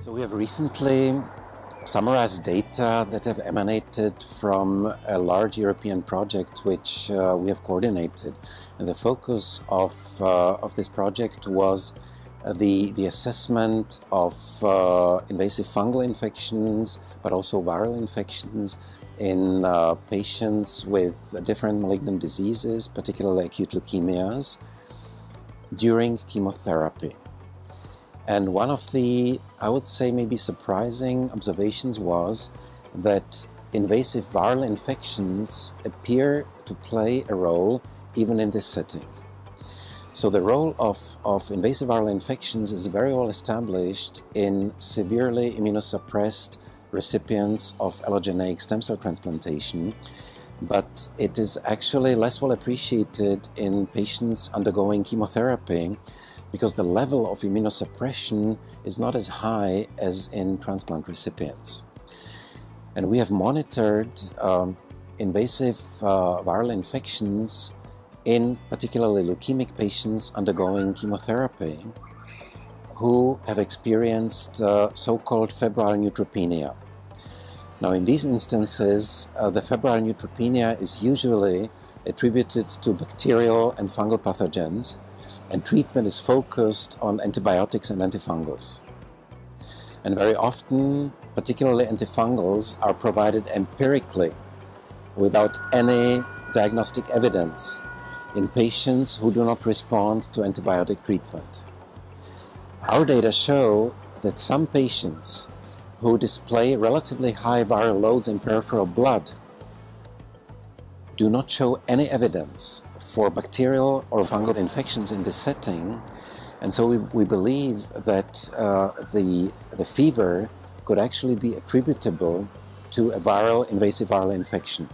So we have recently summarized data that have emanated from a large European project which we have coordinated. And the focus of this project was the assessment of invasive fungal infections, but also viral infections in patients with different malignant diseases, particularly acute leukemias, during chemotherapy. And one of the, I would say, maybe surprising observations was that invasive viral infections appear to play a role even in this setting. So the role of invasive viral infections is very well established in severely immunosuppressed recipients of allogeneic stem cell transplantation, but it is actually less well appreciated in patients undergoing chemotherapy, because the level of immunosuppression is not as high as in transplant recipients. And we have monitored invasive viral infections in particularly leukemic patients undergoing chemotherapy who have experienced so-called febrile neutropenia. Now, in these instances, the febrile neutropenia is usually attributed to bacterial and fungal pathogens, and treatment is focused on antibiotics and antifungals. And very often, particularly antifungals, are provided empirically without any diagnostic evidence in patients who do not respond to antibiotic treatment. Our data show that some patients who display relatively high viral loads in peripheral blood do not show any evidence for bacterial or fungal infections in this setting, and so we believe that the fever could actually be attributable to a invasive viral infection,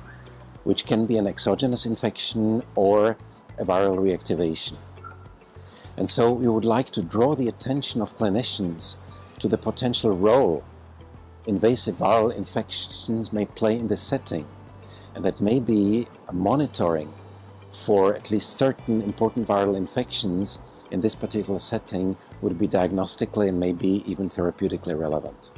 which can be an exogenous infection or a viral reactivation. And so we would like to draw the attention of clinicians to the potential role invasive viral infections may play in this setting, and that maybe monitoring for at least certain important viral infections in this particular setting would be diagnostically and maybe even therapeutically relevant.